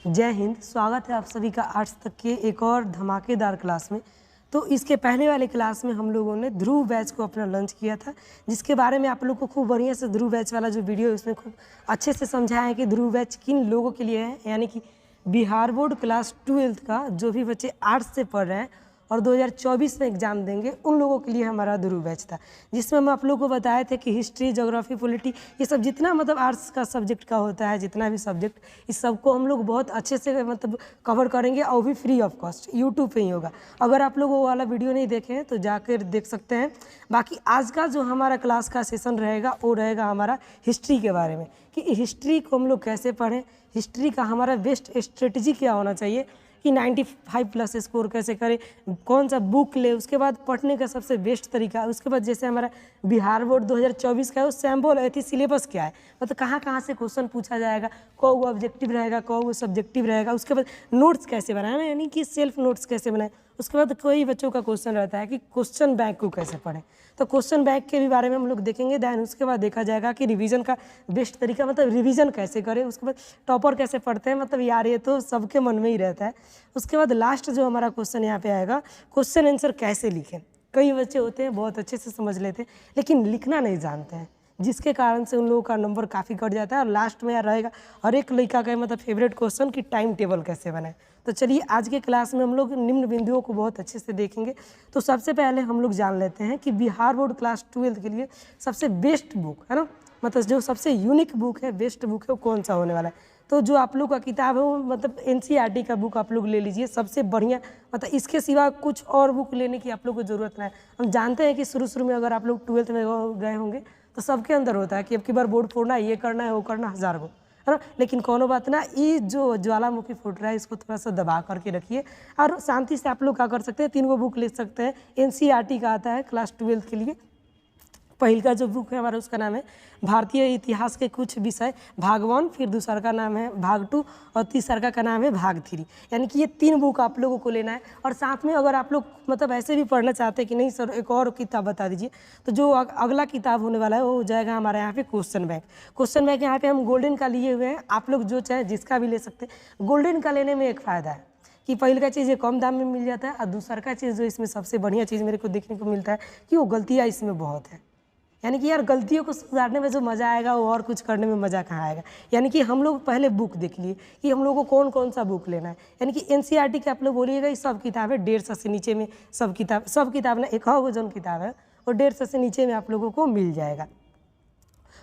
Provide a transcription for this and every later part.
जय हिंद। स्वागत है आप सभी का आर्ट्स तक के एक और धमाकेदार क्लास में। तो इसके पहले वाले क्लास में हम लोगों ने ध्रुव बैच को अपना लॉन्च किया था, जिसके बारे में आप लोग को खूब बढ़िया से ध्रुव बैच वाला जो वीडियो है उसमें खूब अच्छे से समझाया है कि ध्रुव बैच किन लोगों के लिए है। यानी कि बिहार बोर्ड क्लास 12th का जो भी बच्चे आर्ट्स से पढ़ रहे हैं और 2024 में एग्ज़ाम देंगे उन लोगों के लिए हमारा ध्रुव बैच था, जिसमें हम आप लोग को बताए थे कि हिस्ट्री, ज्योग्राफी, पॉलिटी ये सब जितना मतलब आर्ट्स का सब्जेक्ट का होता है, जितना भी सब्जेक्ट, इस सबको हम लोग बहुत अच्छे से मतलब कवर करेंगे और भी फ्री ऑफ कॉस्ट यूट्यूब पे ही होगा। अगर आप लोग वो वाला वीडियो नहीं देखे हैं तो जाकर देख सकते हैं। बाकी आज का जो हमारा क्लास का सेशन रहेगा वो रहेगा हमारा हिस्ट्री के बारे में, कि हिस्ट्री को हम लोग कैसे पढ़ें, हिस्ट्री का हमारा बेस्ट स्ट्रेटजी क्या होना चाहिए, कि 95+ स्कोर कैसे करें, कौन सा बुक ले, उसके बाद पढ़ने का सबसे बेस्ट तरीका, उसके बाद जैसे हमारा बिहार बोर्ड 2024 का है वो सैम्पल है, सिलेबस क्या है, मतलब कहाँ कहाँ से क्वेश्चन पूछा जाएगा, को वो ऑब्जेक्टिव रहेगा, को वो सब्जेक्टिव रहेगा, उसके बाद नोट्स कैसे बनाए ना, यानी कि सेल्फ नोट्स कैसे बनाए। उसके बाद कोई बच्चों का क्वेश्चन रहता है कि क्वेश्चन बैंक को कैसे पढ़ें, तो क्वेश्चन बैंक के भी बारे में हम लोग देखेंगे। दैन उसके बाद देखा जाएगा कि रिवीजन का बेस्ट तरीका, मतलब रिवीजन कैसे करें, उसके बाद टॉपर कैसे पढ़ते हैं, मतलब यार ये तो सबके मन में ही रहता है। उसके बाद लास्ट जो हमारा क्वेश्चन यहाँ पे आएगा, क्वेश्चन आंसर कैसे लिखें। कई बच्चे होते हैं बहुत अच्छे से समझ लेते हैं लेकिन लिखना नहीं जानते हैं, जिसके कारण से उन लोगों का नंबर काफ़ी कट जाता है। और लास्ट में यार रहेगा हर एक लड़का का मतलब फेवरेट क्वेश्चन कि टाइम टेबल कैसे बनाए। तो चलिए आज के क्लास में हम लोग निम्न बिंदुओं को बहुत अच्छे से देखेंगे। तो सबसे पहले हम लोग जान लेते हैं कि बिहार बोर्ड क्लास 12th के लिए सबसे बेस्ट बुक है ना, मतलब जो सबसे यूनिक बुक है, बेस्ट बुक है, वो कौन सा होने वाला है। तो जो आप लोग का किताब है वो मतलब NCERT का बुक आप लोग ले लीजिए, सबसे बढ़िया। मतलब इसके सिवा कुछ और बुक लेने की आप लोग को ज़रूरत नहीं है। हम जानते हैं कि शुरू में अगर आप लोग 12th में गए होंगे तो सबके अंदर होता है कि अब की बार बोर्ड फोड़ना है, ये करना है, वो करना, हज़ार को, है ना। लेकिन कोनो बात ना, ये जो ज्वालामुखी फूट रहा है इसको थोड़ा सा दबा करके रखिए और शांति से आप लोग क्या कर सकते हैं, 3 बुक ले सकते हैं। NCERT का आता है क्लास 12th के लिए। पहल का जो बुक है हमारा उसका नाम है भारतीय इतिहास के कुछ विषय भाग 1, फिर दूसरा का नाम है भाग 2 और तीसरा का नाम है भाग 3। यानी कि ये 3 बुक आप लोगों को लेना है। और साथ में अगर आप लोग मतलब ऐसे भी पढ़ना चाहते हैं कि नहीं सर एक और किताब बता दीजिए, तो जो अगला किताब होने वाला है वो हो जाएगा हमारे यहाँ पे क्वेश्चन बैंक। क्वेश्चन बैंक यहाँ पे हम गोल्डन का लिए हुए हैं, आप लोग जो चाहे जिसका भी ले सकते हैं। गोल्डन का लेने में एक फ़ायदा है कि पहले का चीज़ ये कम दाम में मिल जाता है, और दूसरा का चीज़ जो इसमें सबसे बढ़िया चीज़ मेरे को देखने को मिलता है कि वो गलतियाँ इसमें बहुत है। यानी कि यार गलतियों को सुधारने में जो मज़ा आएगा वो और कुछ करने में मज़ा कहाँ आएगा। यानी कि हम लोग पहले बुक देख लिए कि हम लोग को कौन सा बुक लेना है। यानी कि NCERT के आप लोग बोलिएगा ये सब किताब है 150 से नीचे में, सब किताब ना, एक वो जो किताब है वो 150 से नीचे में आप लोगों को मिल जाएगा।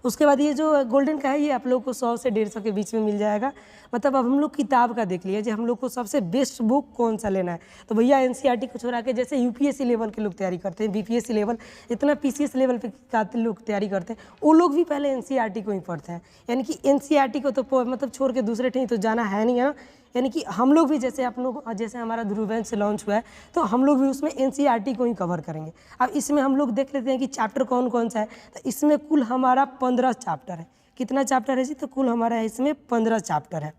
उसके बाद ये जो गोल्डन का है ये आप लोग को 100 से 150 के बीच में मिल जाएगा। मतलब अब हम लोग किताब का देख लिया, जो हम लोग को सबसे बेस्ट बुक कौन सा लेना है। तो भैया NCERT को छोड़ा के जैसे UPSC लेवल के लोग तैयारी करते हैं, BPSC लेवल, इतना PCS लेवल पे का लोग तैयारी करते हैं, वो लोग भी पहले NCERT को ही पढ़ते हैं। यानी कि NCERT को तो मतलब छोड़ के दूसरे कहीं तो जाना है नहीं, है ना। यानी कि हम लोग भी जैसे आप लोग, जैसे हमारा ध्रुव बैच से लॉन्च हुआ है तो हम लोग भी उसमें NCERT को ही कवर करेंगे। अब इसमें हम लोग देख लेते हैं कि चैप्टर कौन कौन सा है। तो इसमें कुल हमारा 15 चैप्टर है। कितना चैप्टर है जी? तो कुल हमारा इसमें 15 चैप्टर है।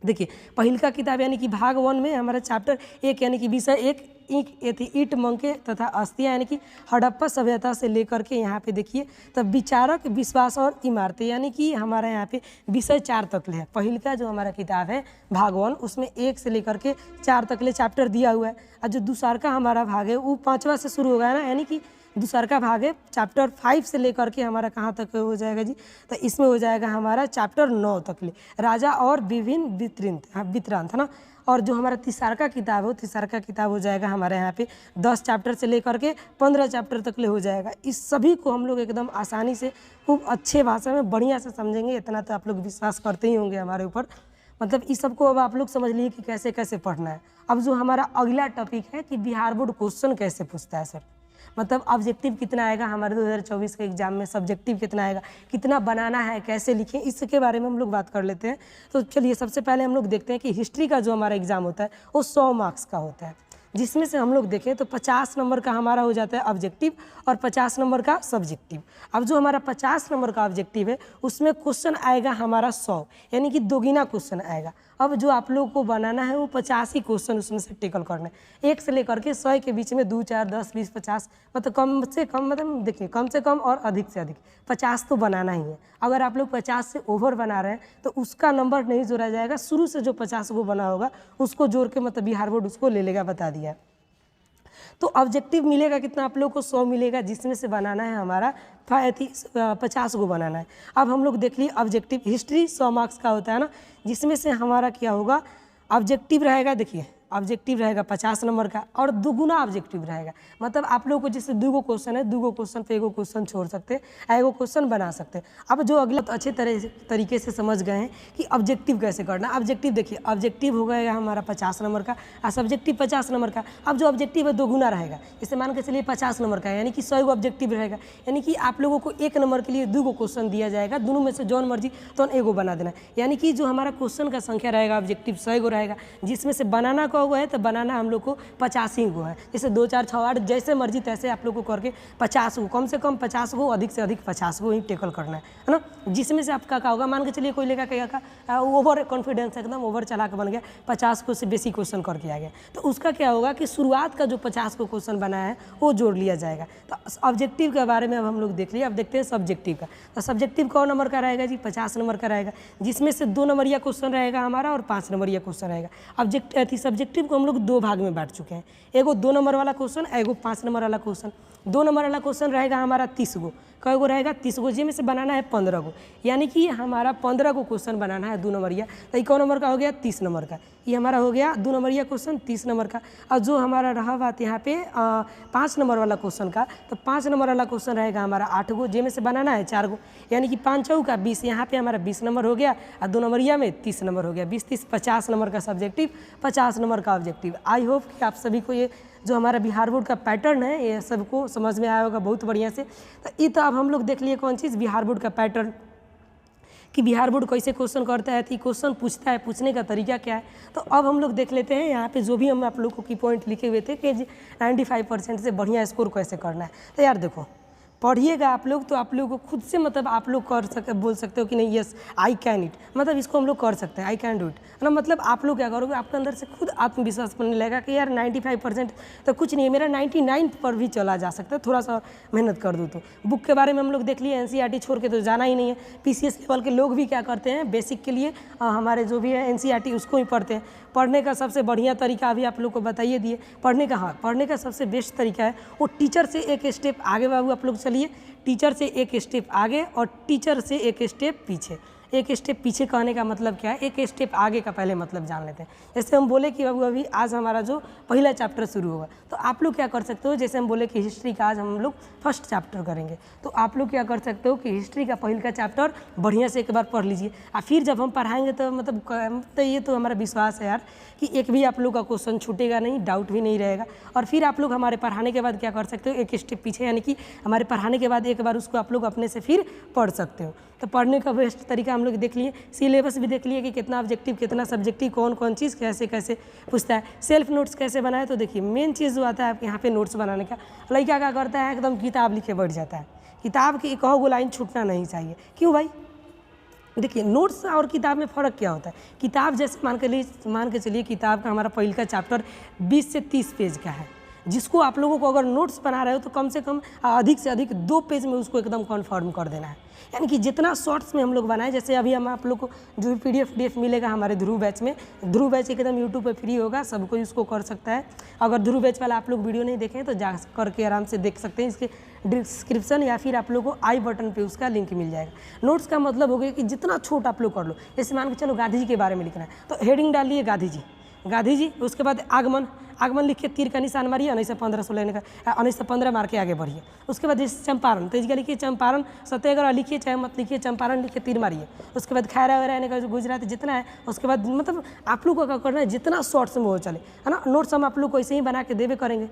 देखिए पहल का किताब यानी कि भाग 1 में हमारा चैप्टर 1 यानी कि विषय 1 ईंट मंके तथा अस्थियाँ, यानी कि हड़प्पा सभ्यता से लेकर के यहाँ पे देखिए तब विचारक, विश्वास और इमारतें, यानी कि हमारा यहाँ पे विषय 4 तक ले है। पहल का जो हमारा किताब है भाग 1 उसमें 1 से लेकर के 4 तक ले चैप्टर दिया हुआ है। और जो दूसरा का हमारा भाग है वो 5वां से शुरू होगा ना, यानी कि दूसरा का भाग है चैप्टर 5 से लेकर के हमारा कहाँ तक हो जाएगा जी? तो इसमें हो जाएगा हमारा चैप्टर 9 तक ले, राजा और विभिन्न वृत्तांत, है ना। और जो हमारा तीसरा का किताब है, तीसरा का किताब हो जाएगा हमारे यहाँ पे 10 चैप्टर से लेकर के 15 चैप्टर तक ले हो जाएगा। इस सभी को हम लोग एकदम आसानी से खूब अच्छे भाषा में बढ़िया से समझेंगे, इतना तो आप लोग विश्वास करते ही होंगे हमारे ऊपर। मतलब इस सबको अब आप लोग समझ लिए कि कैसे कैसे पढ़ना है। अब जो हमारा अगला टॉपिक है कि बिहार बोर्ड क्वेश्चन कैसे पूछता है सर, मतलब ऑब्जेक्टिव कितना आएगा हमारे 2024 के एग्जाम में, सब्जेक्टिव कितना आएगा, कितना बनाना है, कैसे लिखें, इसके बारे में हम लोग बात कर लेते हैं। तो चलिए सबसे पहले हम लोग देखते हैं कि हिस्ट्री का जो हमारा एग्जाम होता है वो 100 मार्क्स का होता है। जिसमें से हम लोग देखें तो 50 नंबर का हमारा हो जाता है ऑब्जेक्टिव और 50 नंबर का सब्जेक्टिव। अब जो हमारा 50 नंबर का ऑब्जेक्टिव है उसमें क्वेश्चन आएगा हमारा 100, यानी कि दोगुना क्वेश्चन आएगा। अब जो आप लोग को बनाना है वो 50 ही क्वेश्चन उसमें से टेकल करना है, 1 से लेकर के 100 के बीच में 2, 4, 10, 20, 50, मतलब कम से कम, मतलब देखिए कम से कम और अधिक से अधिक 50 तो बनाना ही है। अगर आप लोग 50 से ओवर बना रहे हैं तो उसका नंबर नहीं जोड़ा जाएगा, शुरू से जो 50 को बना होगा उसको जोड़ के मतलब बिहार बोर्ड उसको ले लेगा, बता दिया। तो ऑब्जेक्टिव मिलेगा कितना आप लोग को, 100 मिलेगा, जिसमें से बनाना है हमारा 50 को बनाना है। अब हम लोग देख लिए ऑब्जेक्टिव हिस्ट्री 100 मार्क्स का होता है ना, जिसमें से हमारा क्या होगा, ऑब्जेक्टिव रहेगा, देखिए ऑब्जेक्टिव रहेगा 50 नंबर का और दुगुना ऑब्जेक्टिव रहेगा। मतलब आप लोगों को जैसे 2 क्वेश्चन है, 2 क्वेश्चन पे 1 क्वेश्चन छोड़ सकते हैं, 1 क्वेश्चन बना सकते हैं। अब जो अगला तो अच्छे तरीके से समझ गए हैं कि ऑब्जेक्टिव कैसे करना। ऑब्जेक्टिव देखिए, ऑब्जेक्टिव हो गया हमारा 50 नंबर का और सब्जेक्टिव 50 नंबर का। अब जो ऑब्जेक्टिव है दोगुना रहेगा, जैसे मान के चलिए 50 नंबर का है, यानी कि 100 ऑब्जेक्टिव रहेगा, यानी कि आप लोगों को 1 नंबर के लिए 2 क्वेश्चन दिया जाएगा, दोनों में से जौन मर्जी तो 1 बना देना। यानी कि जो हमारा क्वेश्चन का संख्या रहेगा ऑब्जेक्टिव 100 रहेगा, जिसमें से बनाना का हुआ है तो बनाना हम लोग को 50 ही को है। जैसे 2, 4, 6, 8 जैसे मर्जी तैसे आप लोग को करके 50 को, कम से कम 50 को, अधिक से अधिक 50 को ही टेकल करना है ना। जिसमें से आपका क्या होगा, मान के चलिए कोई लेगा क्या ओवर कॉन्फिडेंस, एकदम ओवर चला के बन गया, 50 को से बेसी क्वेश्चन करके आ गया, तो उसका क्या होगा कि शुरुआत का जो 50 को क्वेश्चन बनाया है वो जोड़ लिया जाएगा। तो ऑब्जेक्टिव के बारे में अब हम लोग देख लिए। अब देखते हैं सब्जेक्टिव का। तो सब्जेक्टिव कौन नंबर का रहेगा जी, 50 नंबर का रहेगा, जिसमें से 2 नंबरिया क्वेश्चन रहेगा हमारा और 5 नंबरिया क्वेश्चन रहेगा। सब्जेक्टिव को हम लोग 2 भाग में बांट चुके हैं, एगो 2 नंबर वाला क्वेश्चन, एगो 5 नंबर वाला क्वेश्चन। 2 नंबर वाला क्वेश्चन रहेगा हमारा 30 गो, कई गो रहेगा 30 गो, जिसमें से बनाना है 15 गो, यानी कि हमारा 15 गो क्वेश्चन बनाना है 2 नंबरिया। तो ये कौन नंबर का हो गया, 30 नंबर का, ये हमारा हो गया 2 नंबरिया क्वेश्चन 30 नंबर का। और जो हमारा रहा बात यहाँ पे 5 नंबर वाला क्वेश्चन का, तो 5 नंबर वाला क्वेश्चन रहेगा हमारा 8 गो, जिसमें से बनाना है 4 गो, यानी कि 5 चौका 20, यहाँ पे हमारा 20 नंबर हो गया और 2 नंबरिया में 30 नंबर हो गया। 20, 30, 50 नंबर का सब्जेक्टिव, 50 नंबर का ऑब्जेक्टिव। आई होप कि आप सभी को ये जो हमारा बिहार बोर्ड का पैटर्न है ये सबको समझ में आया होगा बहुत बढ़िया से। तो ये तो अब हम लोग देख लिए कौन चीज़, बिहार बोर्ड का पैटर्न, कि बिहार बोर्ड कैसे क्वेश्चन करता है, कि क्वेश्चन पूछता है, पूछने का तरीका क्या है। तो अब हम लोग देख लेते हैं यहाँ पे जो भी हम आप लोगों को की पॉइंट लिखे हुए थे कि 95% से बढ़िया स्कोर कैसे करना है। तो यार देखो, पढ़िएगा आप लोग तो आप लोगों को खुद से मतलब आप लोग बोल सकते हो कि नहीं यस आई कैन इट, मतलब इसको हम लोग कर सकते हैं, आई कैन डू इट, है ना। मतलब आप लोग क्या करोगे, आपके अंदर से खुद आत्मविश्वास बनने लगेगा कि यार 95% तो कुछ नहीं है, मेरा 99 पर भी चला जा सकता है, थोड़ा सा मेहनत कर दूँ तो। बुक के बारे में हम लोग देख लिए, NCERT छोड़ के तो जाना ही नहीं है। PCS लेवल के लोग भी क्या करते हैं, बेसिक के लिए हमारे जो भी है NCERT उसको ही पढ़ते हैं। पढ़ने का सबसे बढ़िया तरीका अभी आप लोग को बताइए दिए पढ़ने का। हाँ, पढ़ने का सबसे बेस्ट तरीका है वो टीचर से एक स्टेप आगे बाबू आप लोग चलिए, टीचर से एक स्टेप आगे और टीचर से एक स्टेप पीछे। एक स्टेप पीछे कहने का मतलब क्या है, एक स्टेप आगे का पहले मतलब जान लेते हैं। जैसे हम बोले कि बाबू अभी आज हमारा जो पहला चैप्टर शुरू होगा, तो आप लोग क्या कर सकते हो, जैसे हम बोले कि हिस्ट्री का आज हम लोग फर्स्ट चैप्टर करेंगे, तो आप लोग क्या कर सकते हो कि हिस्ट्री का पहला चैप्टर बढ़िया से एक बार पढ़ लीजिए और फिर जब हम पढ़ाएंगे तो मतलब तो ये तो हमारा विश्वास है यार कि एक भी आप लोग का क्वेश्चन छूटेगा नहीं, डाउट भी नहीं रहेगा। और फिर आप लोग हमारे पढ़ाने के बाद क्या कर सकते हो, एक स्टेप पीछे, यानी कि हमारे पढ़ाने के बाद एक बार उसको आप लोग अपने से फिर पढ़ सकते हो। तो पढ़ने का बेस्ट तरीका हम लोग देख लिए, सिलेबस भी देख लिए कि कितना ऑब्जेक्टिव, कितना सब्जेक्टिव, कौन कौन चीज़ कैसे कैसे पूछता है। सेल्फ नोट्स कैसे बनाए, तो देखिए मेन चीज़ जो आता है आपके यहाँ पे नोट्स बनाने का, लड़का क्या करता है एकदम किताब लिखे बैठ जाता है, किताब की एक गो लाइन छूटना नहीं चाहिए। क्यों भाई, देखिए नोट्स और किताब में फ़र्क क्या होता है। किताब जैसे मान के चलिए किताब का हमारा पहले का चैप्टर 20 से 30 पेज का है, जिसको आप लोगों को अगर नोट्स बना रहे हो तो कम से कम अधिक से अधिक 2 पेज में उसको एकदम कन्फर्म कर देना है। यानी कि जितना शॉर्ट्स में हम लोग बनाए, जैसे अभी हम आप लोग को जो भी PDF मिलेगा हमारे ध्रुव बैच में, ध्रुव बैच एकदम यूट्यूब पे फ्री होगा, सब कोई उसको कर सकता है। अगर ध्रुव बैच वाला आप लोग वीडियो नहीं देखें तो जा करके आराम से देख सकते हैं, इसके डिस्क्रिप्शन या फिर आप लोग को आई बटन पे उसका लिंक मिल जाएगा। नोट्स का मतलब हो गया कि जितना छोट आप लोग कर लो, जैसे मान के चलो गांधी जी के बारे में लिखना है तो हेडिंग डालिए गांधी जी, उसके बाद आगमन लिख के तीर का निशान मारिए, 1915-16 का 1915 मार के आगे बढ़िए। उसके बाद जैसे चंपारण, तेज का लिखिए चंपारण, सत्याग्रह लिखिए चाहे मत लिखिए, चंपारण लिख के तीर मारिए। उसके बाद खैरा वगैरह का जो गुजरात जितना है, उसके बाद मतलब आप लोग को क्या करना है, जितना शॉर्ट्स में हो चले, है ना। नोट्स हम आप लोग को ऐसे ही बना के देवे करेंगे।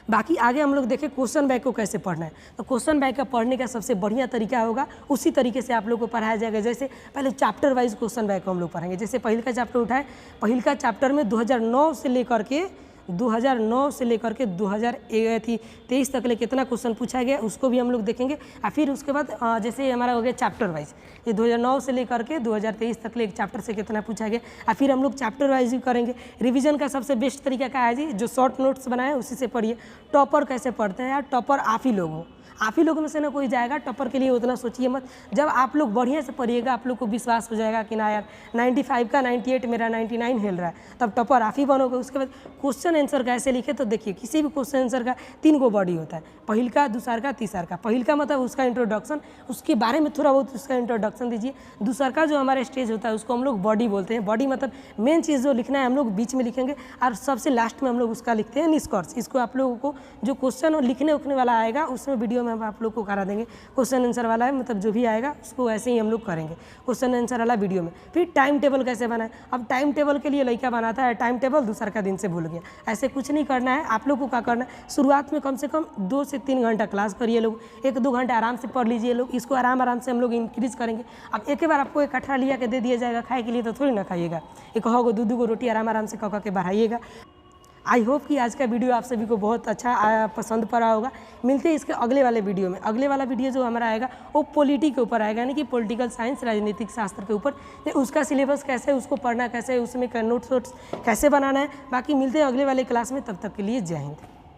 बाकी आगे हम लोग देखें क्वेश्चन बैंक को कैसे पढ़ना है, तो क्वेश्चन बैंक का पढ़ने का सबसे बढ़िया तरीका होगा उसी तरीके से आप लोग को पढ़ाया जाएगा। जैसे पहले चैप्टर वाइज क्वेश्चन बैंक को हम लोग पढ़ेंगे। जैसे पहले का चैप्टर उठाए, पहले का चैप्टर में 2009 से लेकर के 2009 से लेकर के 2023 तक ले कितना क्वेश्चन पूछा गया उसको भी हम लोग देखेंगे। और फिर उसके बाद जैसे हमारा हो गया चैप्टर वाइज, ये 2009 से लेकर के 2023 तक ले एक चैप्टर से कितना पूछा गया, और फिर हम लोग चैप्टर वाइज भी करेंगे। रिवीजन का सबसे बेस्ट तरीका क्या है जी, जो शॉर्ट नोट्स बनाए उसी से पढ़िए। टॉपर कैसे पढ़ते हैं यार, टॉपर आप ही लोग हो, आप ही लोगों में से ना कोई जाएगा। टॉपर के लिए उतना सोचिए मत, जब आप लोग बढ़िया से पढ़िएगा आप लोग को विश्वास हो जाएगा कि ना यार 95 का 98 मेरा 99 हिल रहा है, तब टॉपर आप ही बनोगे। उसके बाद क्वेश्चन आंसर कैसे लिखे, तो देखिए किसी भी क्वेश्चन आंसर का 3 गो बॉडी होता है, पहिल का, दूसर का, तीसर का। पहिल का मतलब उसका इंट्रोडक्शन, उसके बारे में थोड़ा बहुत उसका इंट्रोडक्शन दीजिए। दूसर का जो हमारा स्टेज होता है उसको हम लोग बॉडी बोलते हैं। बॉडी मतलब मेन चीज़ जो लिखना है हम लोग बीच में लिखेंगे, और सबसे लास्ट में हम लोग उसका लिखते हैं निष्कर्ष। इसको आप लोगों को जो क्वेश्चन लिखने उखने वाला आएगा उसमें वीडियो में हम आप लोग को करा देंगे। क्वेश्चन आंसर वाला है, मतलब जो भी आएगा उसको ऐसे ही हम लोग करेंगे क्वेश्चन आंसर वाला वीडियो में। फिर टाइम टेबल कैसे बनाए, अब टाइम टेबल के लिए लड़का बनाता है टाइम टेबल, दूसरा का दिन से भूल गया, ऐसे कुछ नहीं करना है। आप लोग को क्या करना है, शुरुआत में कम से कम 2 से 3 घंटा क्लास करिए लोग, 1-2 घंटे आराम से पढ़ लीजिए लोग। इसको आराम से हम लोग इंक्रीज करेंगे। अब एक बार आपको एक कटरा लिया के दे दिया जाएगा खाए के लिए तो थोड़ी ना खाइएगा, एक हो 2-2 गो रोटी आराम से कह के बढ़ाइएगा। आई होप कि आज का वीडियो आप सभी को बहुत अच्छा पसंद पड़ा होगा। मिलते हैं इसके अगले वाले वीडियो में। अगले वाला वीडियो जो हमारा आएगा वो पॉलिटी के ऊपर आएगा, यानी कि पॉलिटिकल साइंस, राजनीतिक शास्त्र के ऊपर। उसका सिलेबस कैसे है, उसको पढ़ना कैसे है, उसमें नोट्स कैसे बनाना है। बाकी मिलते हैं अगले वाले क्लास में, तब तक के लिए जय हिंद।